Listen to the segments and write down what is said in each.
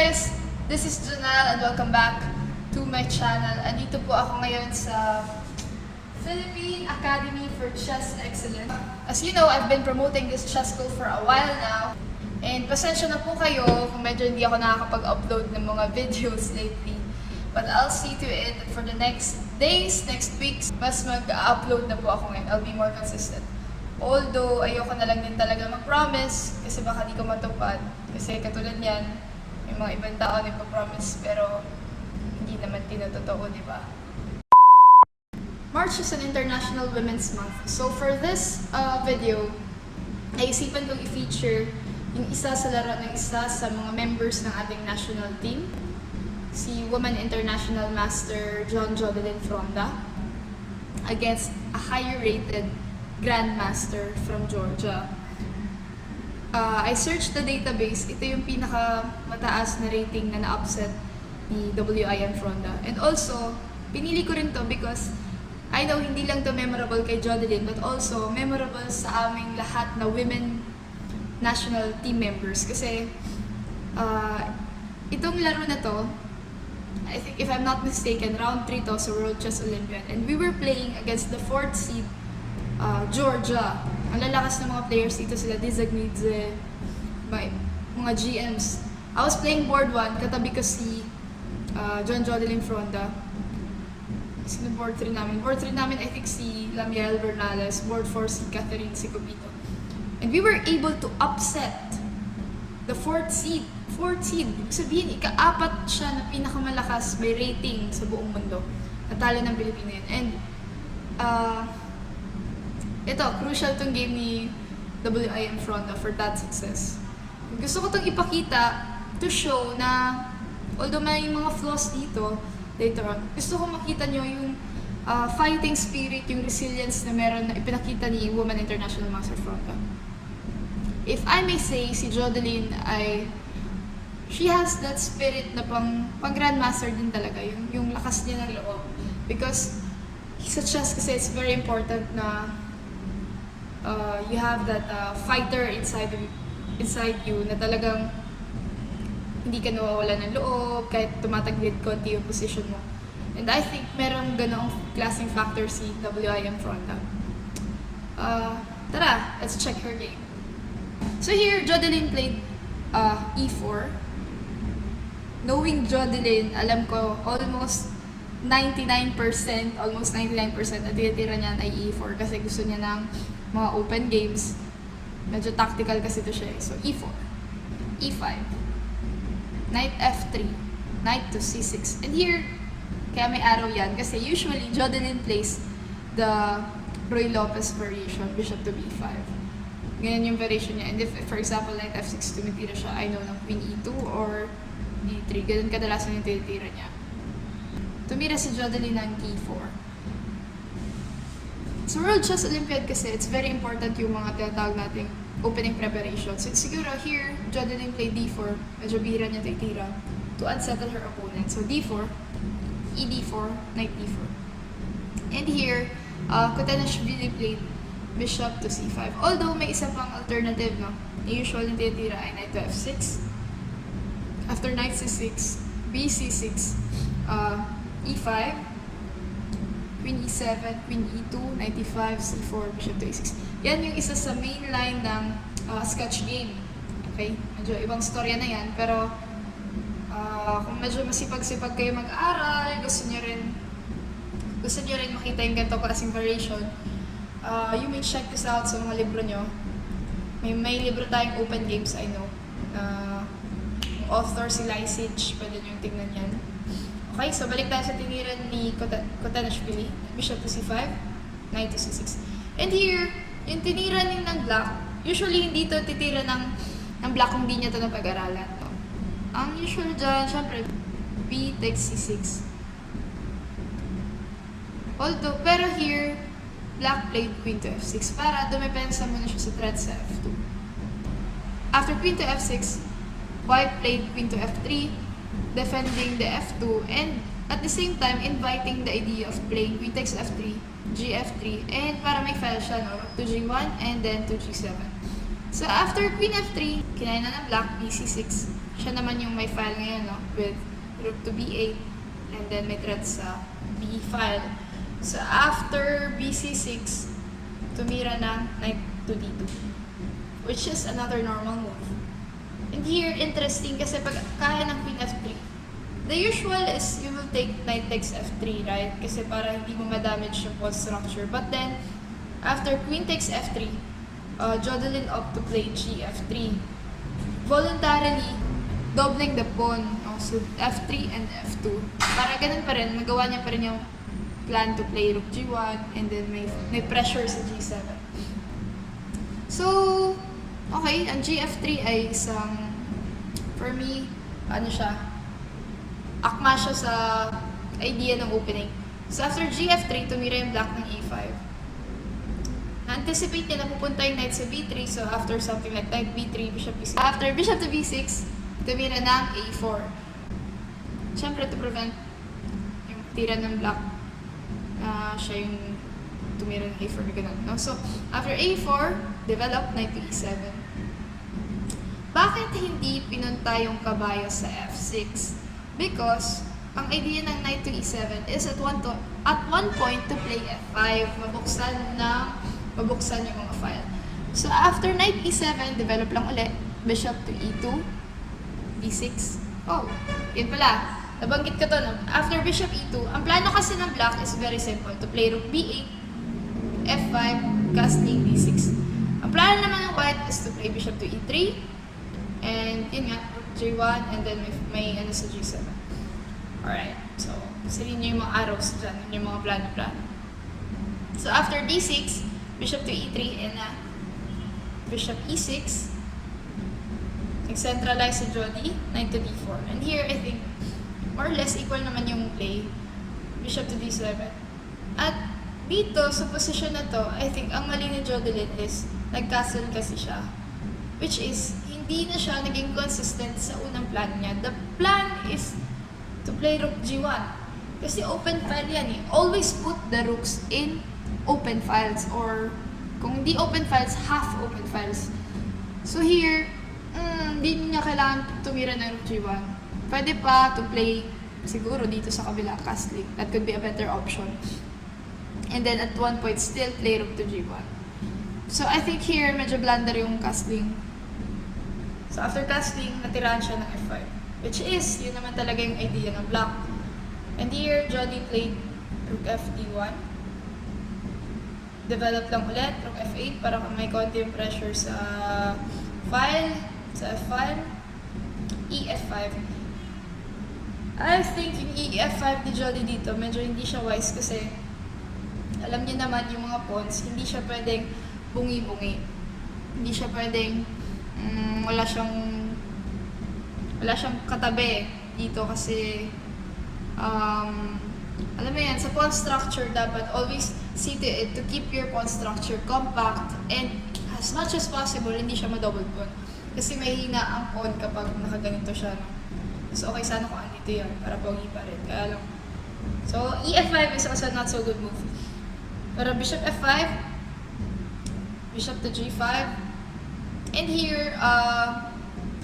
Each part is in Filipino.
guys! This is Janelle and welcome back to my channel. Andito po ako ngayon sa Philippine Academy for Chess Excellence. As you know, I've been promoting this chess school for a while now. And pasensya na po kayo kung medyo hindi ako nakakapag-upload ng mga videos lately. But I'll see to it that for the next days, next weeks, mas mag-upload na po ako ngayon. I'll be more consistent. Although, ayoko na lang din talaga mag-promise kasi baka di ko matupad. Kasi katulad yan, may mga ibang tao nagpa-promise pero hindi naman tinatotoo, di ba? March is an International Women's Month. So for this video, naisipan kong i-feature yung isa sa laro ng isa sa mga members ng ating national team, si Women International Master Jan Jodilyn Fronda against a higher rated Grandmaster from Georgia. I searched the database. Ito yung pinaka-mataas na rating na na-upset ni WIM Fronda. And also, pinili ko rin to because I know hindi lang to memorable kay Jodilyn but also memorable sa aming lahat na women national team members. Kasi itong laro na to, I think if I'm not mistaken, round 3 to sa World Chess Olympiad. And we were playing against the 4th seed Georgia. Ang lalakas ng mga players dito sila, Dizagnidze, mga GMs. I was playing board 1, katabi ko si Jan Jodilyn Fronda. Sino board 3 namin? Board 3 namin, I think si Lamiel Bernales. Board 4 si Catherine Sicobito. And we were able to upset the 4th seed. 4th seed. Ibig sabihin, ika-4 siya na pinakamalakas may rating sa buong mundo. Natalo ng Pilipino yun. And ito, crucial tong game ni WIM Fronda for that success. Gusto ko itong ipakita to show na although may mga flaws dito later on, gusto ko makita nyo yung fighting spirit, yung resilience na meron na ipinakita ni Women International Master Fronda. If I may say, si Jodilyn she has that spirit na pang grandmaster din talaga, yung lakas niya ng loob. Because sa chess kasi it's very important na you have that fighter inside you na talagang hindi ka nawawala ng loob kahit tumataglit konti yung position mo. And I think merong ganoong klaseng factor si WIM Fronda. Tara, let's check her game. So here, Jodilyn played e4. Knowing Jodilyn, alam ko almost 99% na tinitira niya ay e4 kasi gusto niya ng mga open games. Medyo tactical kasi ito siya. So, e4, e5, knight f3, knight to c6. And here, kaya may arrow yan kasi usually Jodilyn plays the Roy Lopez variation, bishop to b5. Ganyan yung variation niya. And if, for example, knight f6, tumitira siya, I know, ng queen e2 or d3. Ganun kadalasan yung tinitira niya. Tumira si Jodilyn ng d4. Sa World Chess Olympiad kasi, it's very important yung mga tinatawag nating opening preparation. So siguro here, Jodilyn played d4. Medyo bihira niya titira to unsettle her opponent. So d4, e4, knight d4. And here, Kotanashvili played bishop to c5. Although may isa pang alternative, no? Yung usual yung tinitira ay knight to f6. After knight c6, bc6, e5, queen e7, queen e2, knight e5, c4, bishop to a6. Yan yung isa sa main line ng sketch game. Okay? Medyo ibang storya na yan, pero kung medyo masipag-sipag kayo mag-aaral, gusto nyo rin makita yung ganito klaseng variation, you may check this out sa mga libro nyo. May libro tayong open games, I know. Yung author si Lysich, pwede nyo tingnan yan. Okay, so balik tayo sa tiniran ni Kotanashvili. Bishop to c5, knight to c6. And here, yung tiniran ng black, usually hindi to titira ng black kung di niya to napag-aralan. Ang usual dyan, syempre, b takes c6. Although, pero here, black played queen to f6 para dumepensa muna siya sa threat sa f2. After queen to f6, white played queen to f3, defending the f2 and at the same time inviting the idea of playing queen takes f3, gf3 and para may file siya, no, to g1 and then to g7. So after queen f3, kinain na ng black, bc6. Siya naman yung may file ngayon, no? With rook to b8, and then may threat sa b file. So after bc6, tumira ng knight to d2, which is another normal move. And here, interesting kasi pag kaya ng queen f3, the usual is you will take knight takes f3, right? Kasi para hindi mo ma-damage yung pawn structure. But then, after queen takes f3, Jodilyn opt to play gf3. Voluntarily, doubling the pawn. So, f3 and f2. Para ganun pa rin, nagawa niya pa rin yung plan to play rook g1, and then may pressure sa g7. So, okay, ang gf3 ay isang, for me, ano siya, akma siya sa idea ng opening. So after gf3, tumira yung black ng a5. Na-anticipate niya na pupunta yung knight sa b3, so after something like knight b3, bishop b6. After bishop to b6, tumira ng a4. Siyempre, to prevent yung tira ng black, siya yung tumira ng a4, ganun, no? So, after a4, develop knight to e7. Bakit hindi pinunta yung kabayo sa f6? Because, ang idea ng knight to e7 is at one point to play f5, mabuksan yung mga file. So, after knight e7, develop lang ulit, bishop to e2, b6. Oh, yun pala. Nabanggit ko to, no? After bishop e2, ang plano kasi ng black is very simple, to play rook b8, f5, castling b6. Ang plano naman ng white is to play bishop to e3, and yun nga, rook g1, and then may ano sa g7. Alright, so, sabihin nyo yung mga arrows dyan, yung mga plano-plano. So, after d6, bishop to e3, and bishop e6, nag-centralize sa Jody, knight to d4. And here, I think, more or less equal naman yung play, bishop to d7. At dito, sa position na to, I think, ang mali ni Jodilyn is, nag-castle kasi siya. Which is, hindi na siya naging consistent sa unang plan niya. The plan is to play rook g1. Kasi open file yan eh. Always put the rooks in open files, or kung hindi open files, half open files. So here, hindi niya kailangan tumira ng rook g1. Pwede pa to play siguro dito sa kabila, castling. That could be a better option. And then at one point, still play rook to g1. So I think here, medyo blunder yung castling. So after castling, natirahan siya ng f5. Which is, yun naman talaga yung idea ng black. And here, Jody played rook fd1. Develop lang ulit, rook f8 para may konti yung pressure sa file, sa f5. e5. I think yung e5 ni Jody dito, medyo hindi siya wise kasi alam niyo naman yung mga pawns, hindi siya pwedeng bungi-bungi. Hindi siya pwedeng wala siyang katabi dito kasi alam mo yan, sa pawn structure dapat always see to it to keep your pawn structure compact and as much as possible hindi siya ma-double pawn. Kasi mahina ang pawn kapag nakaganito siya, no? So okay, sana kung andito yan para pogi pa rin. Kaya lang. So e5 is also not so good move. Pero bishop f5, bishop to g5, and here,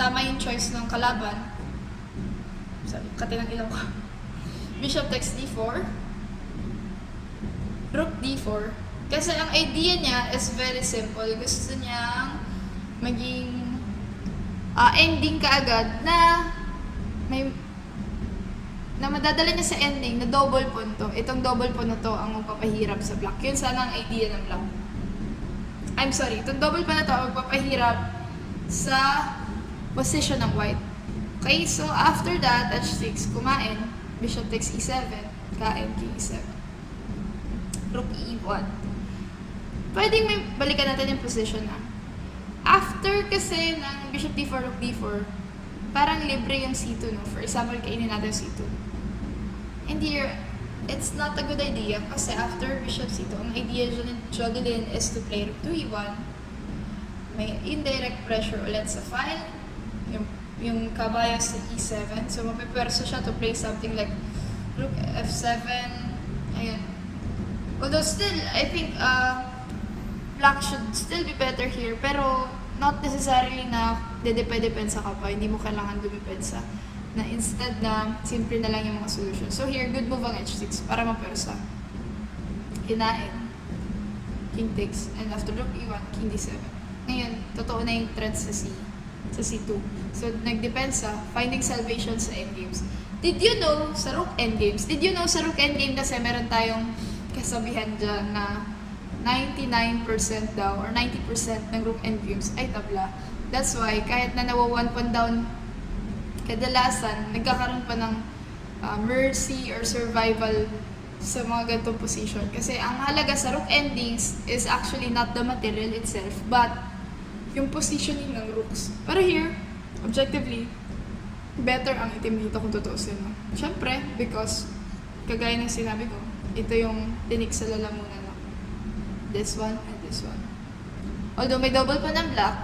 tama yung choice ng kalaban. Sabi, kati ng ilaw ko. Bishop takes d4, rook d4. Kasi ang idea niya is very simple. Gusto niyang maging ending kaagad na madadala niya sa ending na double pawn to. Itong double pawn na to ang magpapahirap sa black. Yun sana ang idea ng black. I'm sorry, itong double pawn na to ang magpapahirap sa position ng white. Okay, so after that, h6, kumain, bishop takes e7, kain, king e7, rook e1. Pwedeng may balikan natin yung position na. After kasi ng bishop d4, rook d4, parang libre yung c2, no? For example, kainin natin c2. And here, it's not a good idea kasi after bishop c2, ang idea ni Jodilyn is to play rook to e1. May indirect pressure ulit sa file, yung kabayo sa e7. So, mapipwersa siya to play something like rook f7. Ayan. Although still, I think black should still be better here. Pero, not necessarily na dedepensa ka pa, hindi mo kailangan dumipensa. Na instead na simple na lang yung mga solution. So here, good move ang h6 para mapersa. Kinain. King takes. And after rook e1, king d7. Ngayon, totoo na yung threat sa C2. So, nagdepensa, finding salvation sa endgames. Did you know sa rook endgames kasi meron tayong kasabihan dyan na 99% daw or 90% ng rook endgames ay tabla. That's why, kahit na nawa 1 pawn down, kadalasan, nagkakaroon pa ng mercy or survival sa mga ganitong position. Kasi ang halaga sa rook endings is actually not the material itself, but yung positioning ng rooks. Pero here, objectively, better ang itim dito kung tutuusin. No? Siyempre, because, kagaya ng sinabi ko, ito yung tinik sa lalamunan. No? This one and this one. Although may double pa ng black,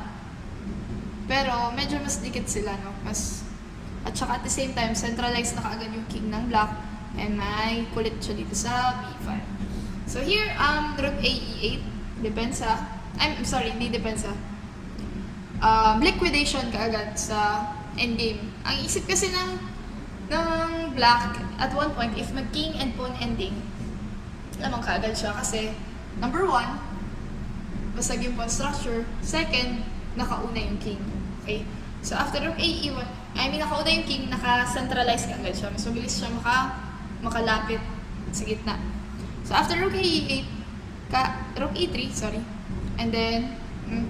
pero medyo mas dikit sila. No? At saka at the same time, centralized na kaagad yung king ng black, and may kulit siya dito sa b5. So here, rook a e8, depensa. I'm sorry, hindi depensa. Liquidation kaagad sa endgame. Ang isip kasi ng black, at one point, if mag-king and pawn ending, lamang kaagad siya kasi, number 1, basag yung pawn structure. Second, nakauna yung king. Okay? So after rook a e1, nakauna yung king, naka-centralize kaagad siya. Mas mabilis siya makalapit sa gitna. So after rook a e8, rook e3, and then,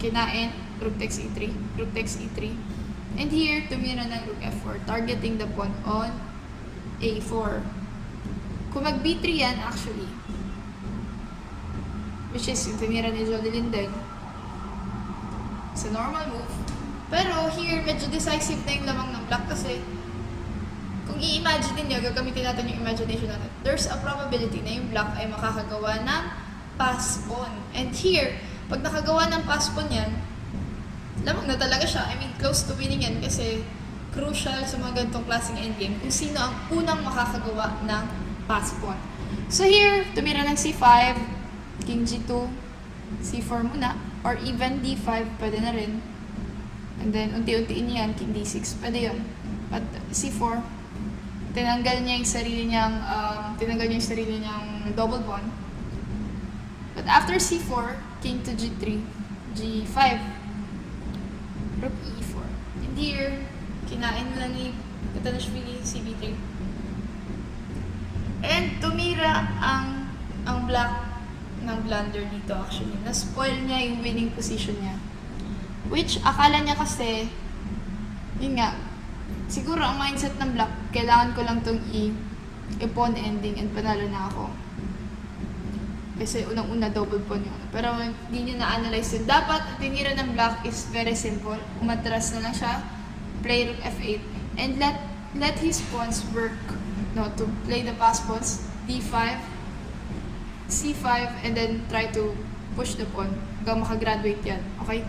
kinain, rook takes e3, rook takes e3. And here, tumira ng rook f4, targeting the pawn on a4. Kung mag b3 yan, actually, which is yung tumira ni Jodilyn din, it's a normal move. Pero here, medyo decisive na yung lamang ng black kasi kung i-imagine niyo, gagamitin natin yung imagination natin, there's a probability na yung black ay makakagawa ng pass pawn. And here, pag nakagawa ng pass pawn yan, lamang na talaga siya. Close to winning yan kasi crucial sa mga ganitong klaseng endgame kung sino ang unang makakagawa ng pass pawn. So here, tumira ng c5, king g2, c4 muna, or even d5, pwede na rin. And then, unti-untiin yan, king d6, pwede yun. But c4, tinanggal niya yung sarili niyang double pawn. But after c4, king to g3, g5, rook e4. And here, kinain mo na ni Katanashvili cb3. And tumira ang black ng blunder dito actually. Na-spoil niya yung winning position niya. Which, akala niya kasi, yun nga, siguro ang mindset ng black, kailangan ko lang itong i-pawn ending and panalo na ako. Kasi unang-una double pawn yun. Pero hindi niya na-analyze yun. Dapat, ang tinira ng black is very simple. Umatras na lang siya, play rook f8, and let his pawns work. No, to play the pass pawns, d5, c5, and then try to push the pawn hanggang makagraduate yan. Okay?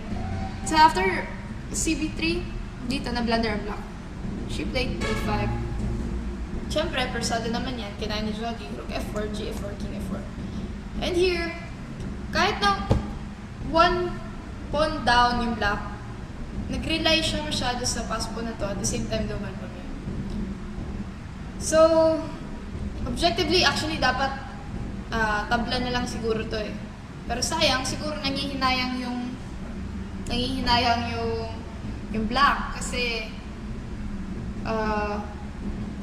So after cb3, dito na blunder ang black. She played d5. Siyempre, persado naman yan. Kinain ni Jody, rook f4, g4, king f4. And here, kahit na one pawn down yung black, nag-rely siya masyado sa pass pawn na to, at the same time double pawn yun. So, objectively, actually, dapat tabla na lang siguro to eh. Pero sayang, siguro nangihinayang yung black kasi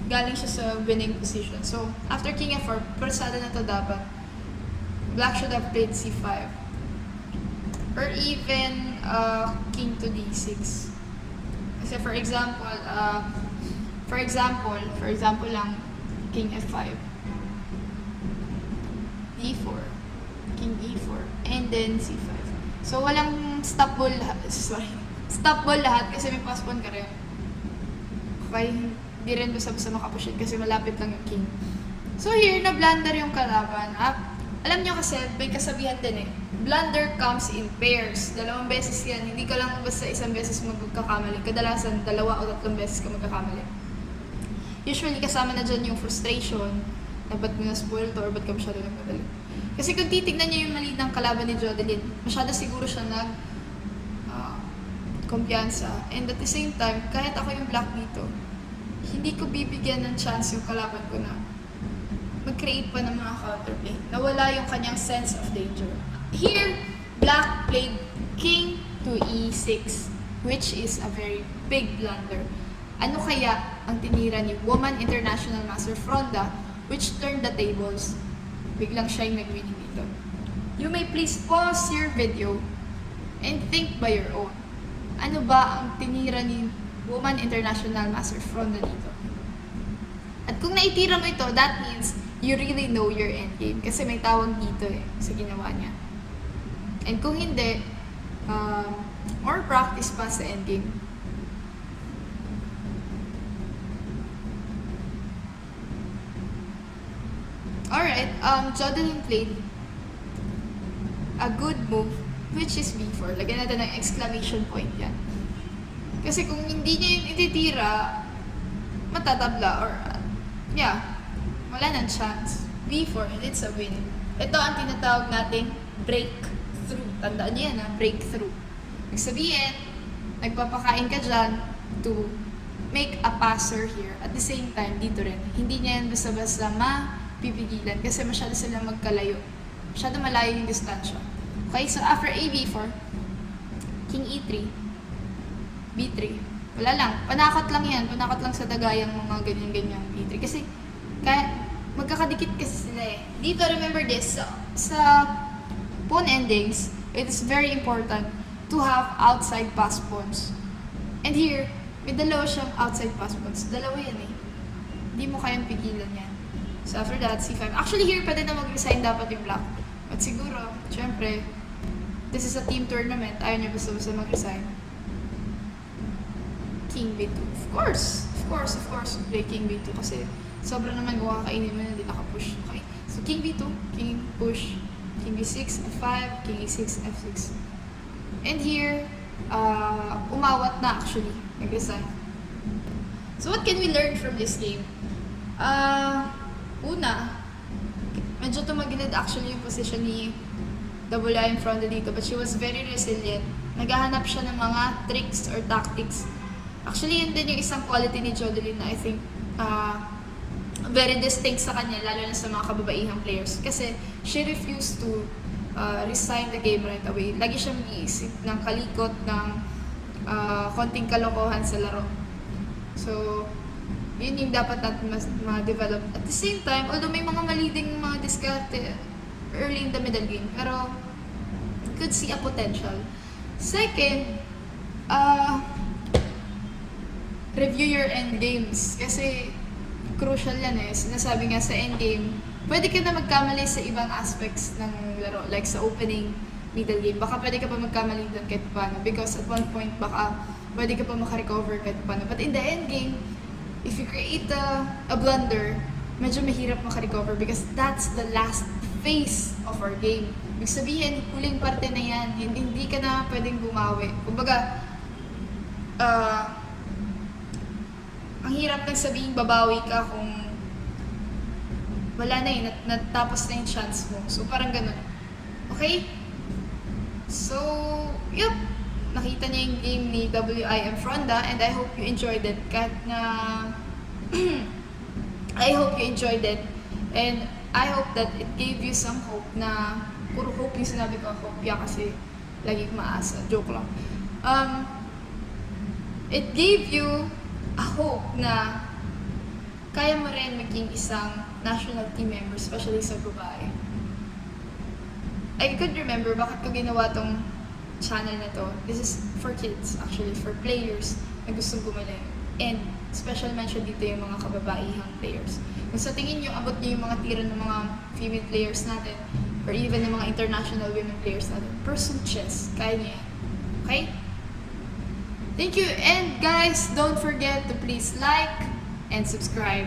galing siya sa winning position. So, after king f4, persada na to dapat. Black should have played c5. Or even king to d6. Kasi for example lang, king f5. d4. King e4. And then c5. So walang stop ball lahat kasi may pass pawn ka rin. Okay, hindi rin basta-basta makapush it kasi malapit lang yung king. So here, na-blunder yung kalaban. Alam nyo kasi, may kasabihan din eh. Blunder comes in pairs. 2 beses yan. Hindi ka lang basta isang beses magkakamali. Kadalasan, 2 o 3 beses ka magkakamali. Usually, kasama na dyan yung frustration na ba't mo na-spoil to or ba't ka masyado nagmadali. Kasi kung titignan nyo yung mali ng kalaban ni Jodilyn, masyado siguro siya kumpiyansa. And at the same time, kahit ako yung black dito, hindi ko bibigyan ng chance yung kalaban ko na mag-create pa ng mga counterplay. Nawala yung kanyang sense of danger. Here, black played king to e6, which is a very big blunder. Ano kaya ang tinira ni Woman International Master Fronda, which turned the tables? Biglang siya yung nag-winning dito. You may please pause your video and think by your own. Ano ba ang tinira ni Woman International Master Fronda dito? At kung naitira mo ito, that means you really know your endgame. Kasi may tawag dito sa ginawa niya. And kung hindi, more practice pa sa endgame. Alright, Jodilyn played a good move, which is B4. Lagyan natin ng exclamation point yan. Kasi kung hindi niya yung ititira, matatabla or wala nang chance. B4, and it's a win. Ito ang tinatawag nating breakthrough. Tandaan niyo yan, breakthrough. Ibig sabihin, nagpapakain ka dyan to make a passer here. At the same time, dito rin, hindi niya yan basta-basta mapipigilan kasi masyado sila magkalayo. Masyado malayo yung distansya. Okay, so after AB4, King E3, B3. Wala lang. Panakot lang yan. Panakot lang sa dagayang mga ganyan-ganyang B3. Kasi, kaya, magkakadikit kasi sila eh. Dito, remember this, sa pawn endings, it is very important to have outside pass pawns. And here, may dalawa siyang outside pass pawns. Dalawa yan eh. Hindi mo kayang pigilan yan. So after that, C5. Actually, here, pwede na mag-resign dapat yung black. But siguro, syempre, this is a team tournament. Ayaw niya basta-basta mag-resign. King B2. Of course, play King B2 kasi sobra naman kung kakainin mo na hindi naka-push. Okay. So King B2, King push, King B6, F5, King E6, F6. And here, umawat na actually, nag-resign. So what can we learn from this game? Una, medyo tumagilid actually yung position ni WIM Fronda dito, but she was very resilient. Naghahanap siya ng mga tricks or tactics. Actually, yun din yung isang quality ni Jodilyn na I think very distinct sa kanya, lalo na sa mga kababaihang players. Kasi she refused to resign the game right away. Lagi siya mag-iisip ng kalikot, ng konting kalokohan sa laro. So, yun yung dapat natin ma-develop. At the same time, although may mga maliding mga diskarte early in the middle game, pero could see a potential. Second, review your endgames. Kasi crucial yan eh. Sinasabi nga sa endgame, pwede ka na magkamali sa ibang aspects ng laro. Like sa opening, middle game. Baka pwede ka pa magkamali doon kahit paano. Because at one point, baka pwede ka pa makarecover kahit paano. But in the endgame, if you create a blunder, medyo mahirap makarecover because that's the last phase of our game. Ibig sabihin, huling parte na yan. Hindi ka na pwedeng bumawi. Kumbaga, ang hirap nang sabihin babawi ka kung wala na eh, natapos na yung chance mo. So, parang ganun. Okay? So, yep. Nakita niya yung game ni WIM Fronda and I hope you enjoyed it. Kahit na I hope you enjoyed it and I hope that it gave you some hope na puro hope yung sinabi ko, hope ya kasi lagi ko maasa. Joke lang. It gave you a hope na kaya mo rin maging isang national team member, especially sa babae. I could remember bakit ko ginawa tong channel na to. This is for kids, actually, for players na gustong gumaling. And special mention dito yung mga kababaihang players. Kung sa tingin nyo, abot nyo yung mga tira ng mga female players natin, or even ng mga international women players natin, pursue chess. Kaya niya yan. Okay? Thank you, and guys, don't forget to please like and subscribe.